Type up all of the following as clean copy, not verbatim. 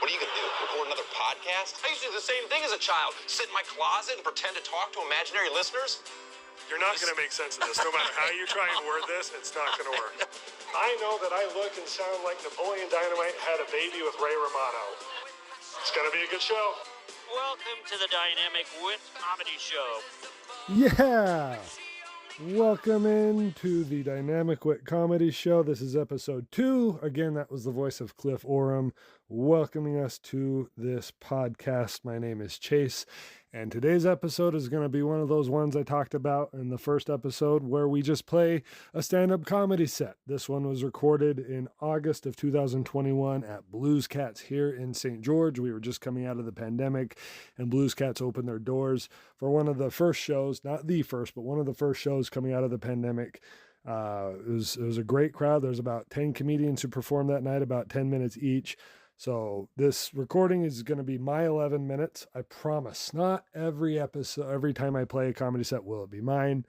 What are you going to do? Record another podcast? I used to do the same thing as a child. Sit in my closet and pretend to talk to imaginary listeners. You're not going to make sense of this. No matter how you try and word this, it's not going to work. I know that I look and sound like Napoleon Dynamite had a baby with Ray Romano. It's going to be a good show. Welcome to the Dynamic Wit Comedy Show. Yeah! Welcome into the Dynamic Wit Comedy Show. This is episode 2. Again, that was the voice of Cliff Oram welcoming us to this podcast. My name is Chase, and today's episode is going to be one of those ones I talked about in the first episode where we just play a stand-up comedy set. This one was recorded in August of 2021 at Blues Cats here in St. George. We were just coming out of the pandemic, and Blues Cats opened their doors for one of the first shows, not the first, but one of the first shows coming out of the pandemic. It was a great crowd. There's about 10 comedians who performed that night, about 10 minutes each. So this recording is going to be my 11 minutes. I promise. Not every episode, every time I play a comedy set will it be mine.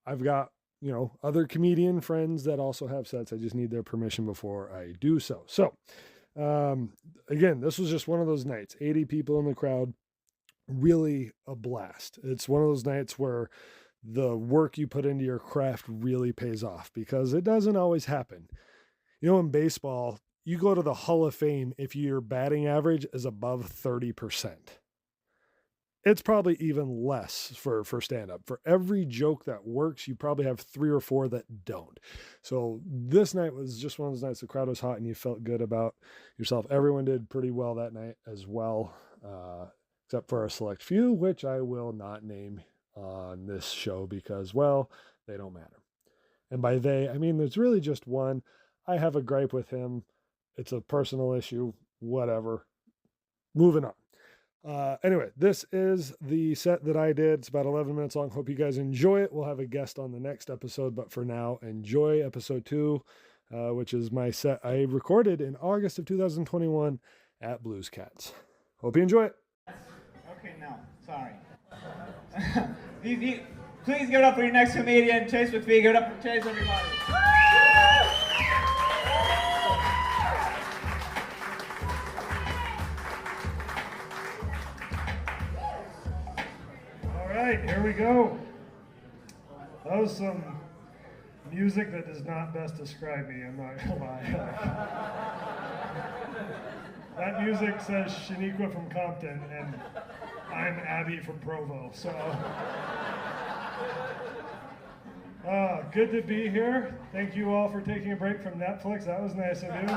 I've got, other comedian friends that also have sets. I just need their permission before I do so. So, again, this was just one of those nights. 80 people in the crowd. Really a blast. It's one of those nights where the work you put into your craft really pays off because it doesn't always happen. In baseball, you go to the Hall of Fame if your batting average is above 30%. It's probably even less for stand-up. For every joke that works, you probably have 3 or 4 that don't. So this night was just one of those nights the crowd was hot and you felt good about yourself. Everyone did pretty well that night as well, except for a select few, which I will not name on this show because, well, they don't matter. And by they, I mean there's really just one. I have a gripe with him. It's a personal issue, whatever. Moving on. Anyway, this is the set that I did. It's about 11 minutes long. Hope you guys enjoy it. We'll have a guest on the next episode, but for now, enjoy episode 2, which is my set I recorded in August of 2021 at Blues Cats. Hope you enjoy it. Okay, no, sorry. Please give it up for your next comedian, Chase McPhee. Give it up for Chase, everybody. All right, here we go. That was some music that does not best describe me, I'm not gonna lie. That music says Shaniqua from Compton, and I'm Abby from Provo, so. Good to be here. Thank you all for taking a break from Netflix. That was nice of you.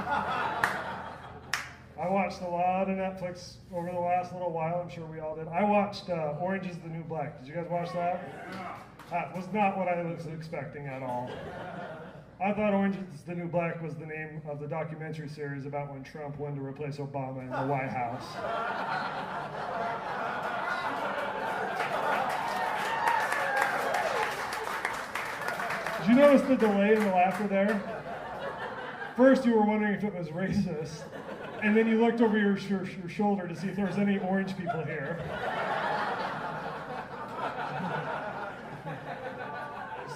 I watched a lot of Netflix over the last little while. I'm sure we all did. I watched Orange is the New Black. Did you guys watch that? That was not what I was expecting at all. I thought Orange is the New Black was the name of the documentary series about when Trump wanted to replace Obama in the White House. Did you notice the delay in the laughter there? First you were wondering if it was racist, and then you looked over your shoulder to see if there was any orange people here.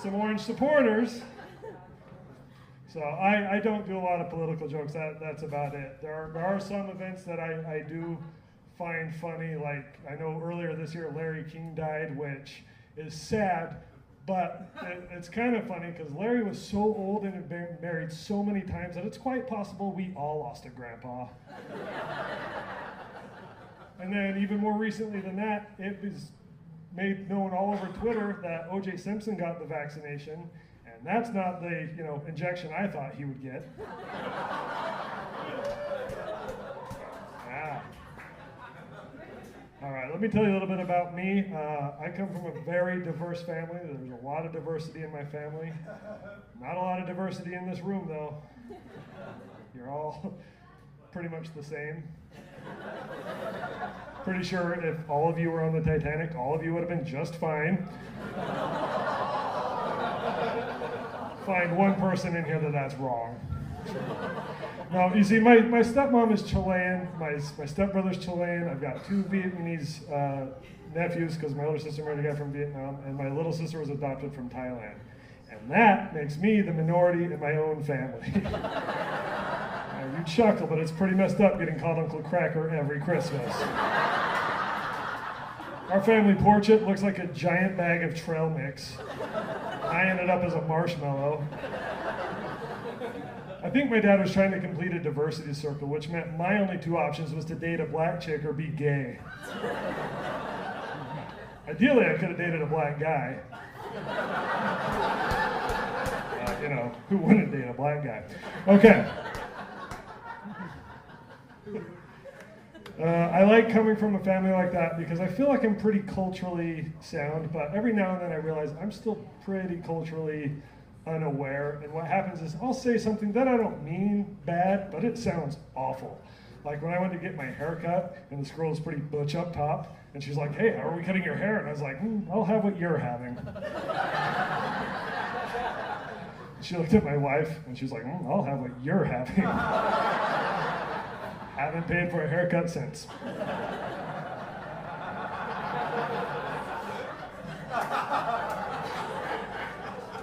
Some orange supporters. So I don't do a lot of political jokes. That's about it. There are some events that I do find funny. Like I know earlier this year Larry King died, which is sad, but it's kind of funny because Larry was so old and had been married so many times that it's quite possible we all lost a grandpa. And then even more recently than that, it was made known all over Twitter that O.J. Simpson got the vaccination. And that's not the, injection I thought he would get. Yeah. All right, let me tell you a little bit about me. I come from a very diverse family. There's a lot of diversity in my family. Not a lot of diversity in this room, though. You're all pretty much the same. Pretty sure if all of you were on the Titanic, all of you would have been just fine. Find one person in here that's wrong. No, you see, my stepmom is Chilean, my stepbrother's Chilean, I've got 2 Vietnamese nephews because my older sister married a guy from Vietnam, and my little sister was adopted from Thailand. And that makes me the minority in my own family. You chuckle, but it's pretty messed up getting called Uncle Cracker every Christmas. Our family portrait looks like a giant bag of trail mix. I ended up as a marshmallow. I think my dad was trying to complete a diversity circle, which meant my only two options was to date a black chick or be gay. Ideally, I could have dated a black guy. You know, who wouldn't date a black guy? Okay. I like coming from a family like that because I feel like I'm pretty culturally sound, but every now and then I realize I'm still pretty culturally unaware, and what happens is I'll say something that I don't mean bad, but it sounds awful. Like when I went to get my hair cut, and this girl was pretty butch up top, and she's like, "Hey, how are we cutting your hair?" And I was like, "I'll have what you're having." She looked at my wife, and she's like, "I'll have what you're having." Haven't paid for a haircut since.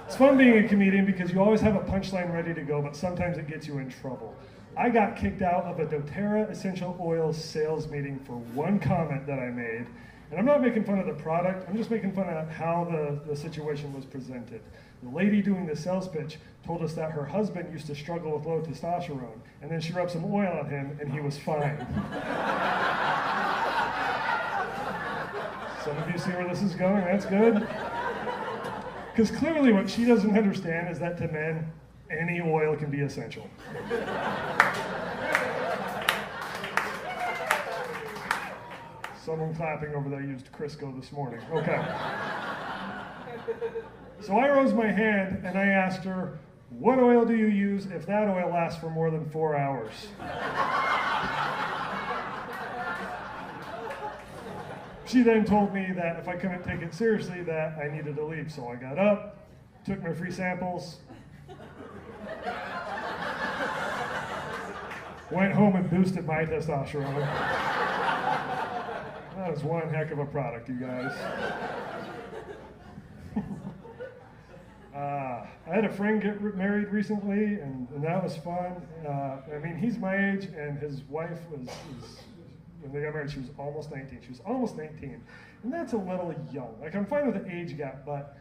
It's fun being a comedian because you always have a punchline ready to go, but sometimes it gets you in trouble. I got kicked out of a doTERRA essential oils sales meeting for one comment that I made. And I'm not making fun of the product, I'm just making fun of how the situation was presented. The lady doing the sales pitch told us that her husband used to struggle with low testosterone, and then she rubbed some oil on him and he was fine. Some of you see where this is going, that's good. Because clearly what she doesn't understand is that to men, any oil can be essential. Someone clapping over there used Crisco this morning. Okay. So I rose my hand and I asked her, "What oil do you use if that oil lasts for more than 4 hours?" She then told me that if I couldn't take it seriously, that I needed to leave. So I got up, took my free samples, went home and boosted my testosterone. That was one heck of a product, you guys. I had a friend get married recently, and that was fun. I mean, he's my age, and his wife was when they got married, she was almost 19. She was almost 19, and that's a little young. Like, I'm fine with the age gap, but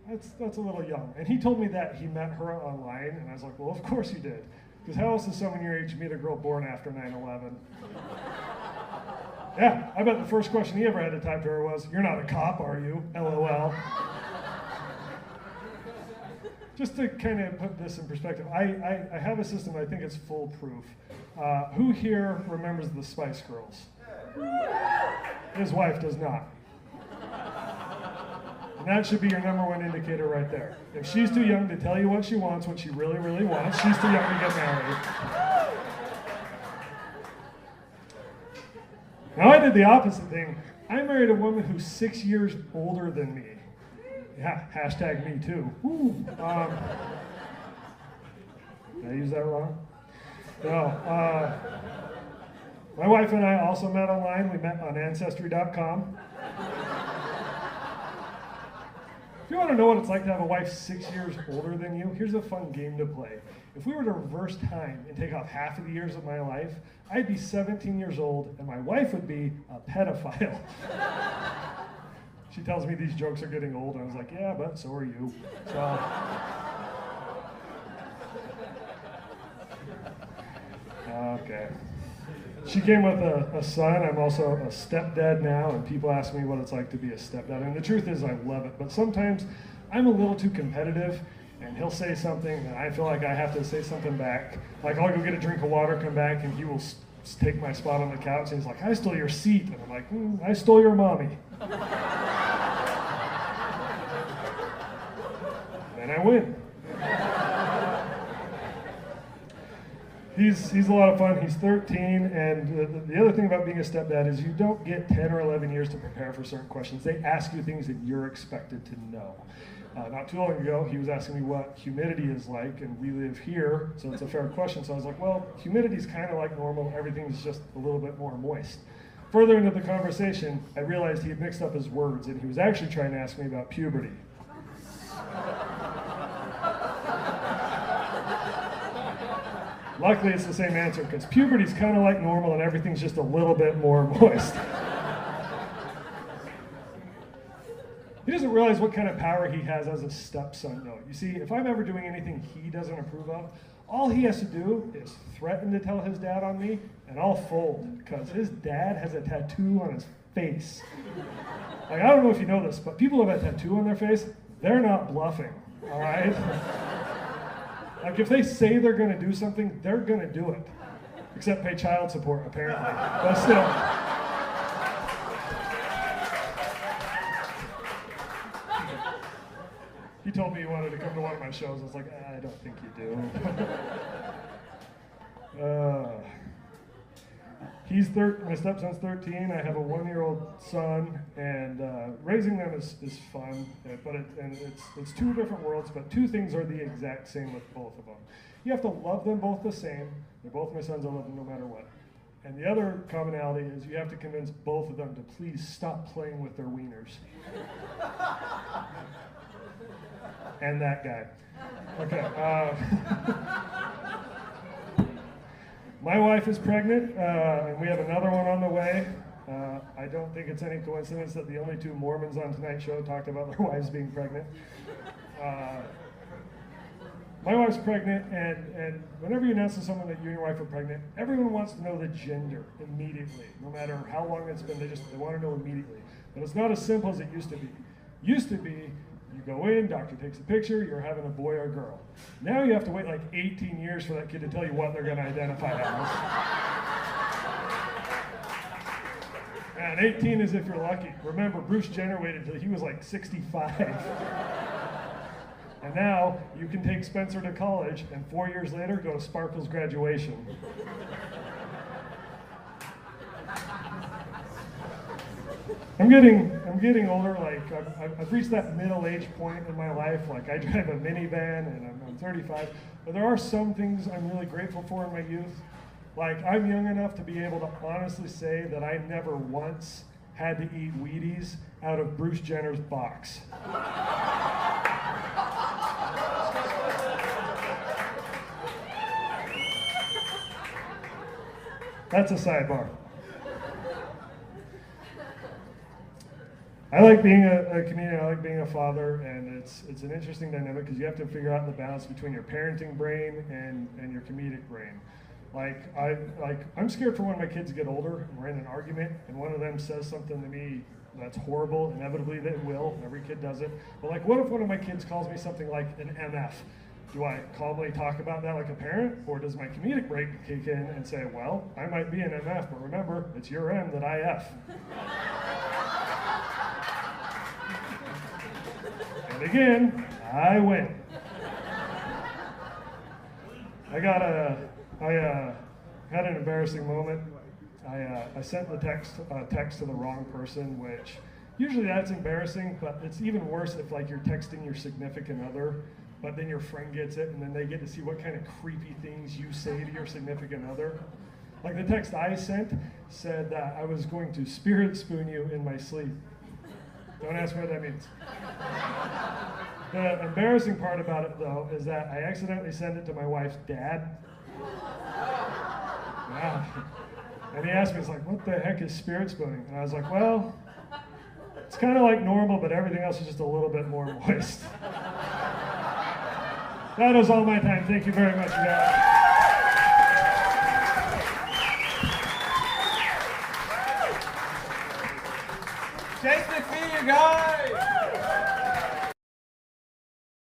that's a little young. And he told me that he met her online, and I was like, well, of course he did. Because how else does someone your age meet a girl born after 9/11? Yeah, I bet the first question he ever had to type to her was, "You're not a cop, are you? LOL." Just to kind of put this in perspective, I have a system, I think it's foolproof. Who here remembers the Spice Girls? His wife does not. And that should be your #1 indicator right there. If she's too young to tell you what she wants, what she really, really wants, she's too young to get married. Now I did the opposite thing. I married a woman who's 6 years older than me. Yeah, hashtag me too. Did I use that wrong? No. My wife and I also met online. We met on Ancestry.com. If you want to know what it's like to have a wife 6 years older than you, here's a fun game to play. If we were to reverse time and take off half of the years of my life, I'd be 17 years old and my wife would be a pedophile. She tells me these jokes are getting old, and I was like, yeah, but so are you. So, okay. She came with a son. I'm also a stepdad now, and people ask me what it's like to be a stepdad. And the truth is I love it, but sometimes I'm a little too competitive, and he'll say something, and I feel like I have to say something back. Like, I'll go get a drink of water, come back, and he will take my spot on the couch, and he's like, I stole your seat. And I'm like, I stole your mommy. And I win. He's a lot of fun. He's 13, and the other thing about being a stepdad is you don't get 10 or 11 years to prepare for certain questions. They ask you things that you're expected to know. Not too long ago, he was asking me what humidity is like, and we live here, so it's a fair question. So I was like, well, humidity is kind of like normal. Everything's just a little bit more moist. Further into the conversation, I realized he had mixed up his words, and he was actually trying to ask me about puberty. Luckily, it's the same answer because puberty's kind of like normal and everything's just a little bit more moist. He doesn't realize what kind of power he has as a stepson, though. You see, if I'm ever doing anything he doesn't approve of, all he has to do is threaten to tell his dad on me, and I'll fold, because his dad has a tattoo on his face. Like, I don't know if you know this, but people who have a tattoo on their face, they're not bluffing, all right? Like, if they say they're going to do something, they're going to do it. Except pay child support, apparently. But still. He told me he wanted to come to one of my shows. I was like, I don't think you do. My stepson's 13. I have a 1-year-old son, and raising them is fun. But it's two different worlds. But two things are the exact same with both of them. You have to love them both the same. They're both my sons. I love them no matter what. And the other commonality is you have to convince both of them to please stop playing with their wieners. And that guy. Okay. My wife is pregnant, and we have another one on the way. I don't think it's any coincidence that the only two Mormons on tonight's show talked about their wives being pregnant. My wife's pregnant, and whenever you announce to someone that you and your wife are pregnant, everyone wants to know the gender immediately. No matter how long it's been, they want to know immediately. But it's not as simple as it used to be. Used to be, you go in, doctor takes a picture, you're having a boy or a girl. Now you have to wait like 18 years for that kid to tell you what they're going to identify as. And 18 is if you're lucky. Remember, Bruce Jenner waited until he was like 65. And now you can take Spencer to college and 4 years later go to Sparkle's graduation. I'm getting older. Like I've reached that middle-age point in my life. Like I drive a minivan and I'm 35. But there are some things I'm really grateful for in my youth. Like I'm young enough to be able to honestly say that I never once had to eat Wheaties out of Bruce Jenner's box. That's a sidebar. I like being a comedian, I like being a father, and it's an interesting dynamic because you have to figure out the balance between your parenting brain and your comedic brain. I'm scared for when my kids get older and we're in an argument and one of them says something to me that's horrible. Inevitably they will, every kid does it. But like, what if one of my kids calls me something like an MF? Do I calmly talk about that like a parent, or does my comedic brain kick in and say, well, I might be an MF, but remember, it's your M that I F. And again, I win. I had an embarrassing moment. I sent the text to the wrong person, which usually that's embarrassing, but it's even worse if like you're texting your significant other, but then your friend gets it and then they get to see what kind of creepy things you say to your significant other. Like the text I sent said that I was going to spirit spoon you in my sleep. Don't ask me what that means. The embarrassing part about it, though, is that I accidentally sent it to my wife's dad. Yeah. And he asked me, he's like, what the heck is spirit spooning? And I was like, well, it's kind of like normal, but everything else is just a little bit more moist. That is all my time. Thank you very much, guys. Chase McPhee, you guys!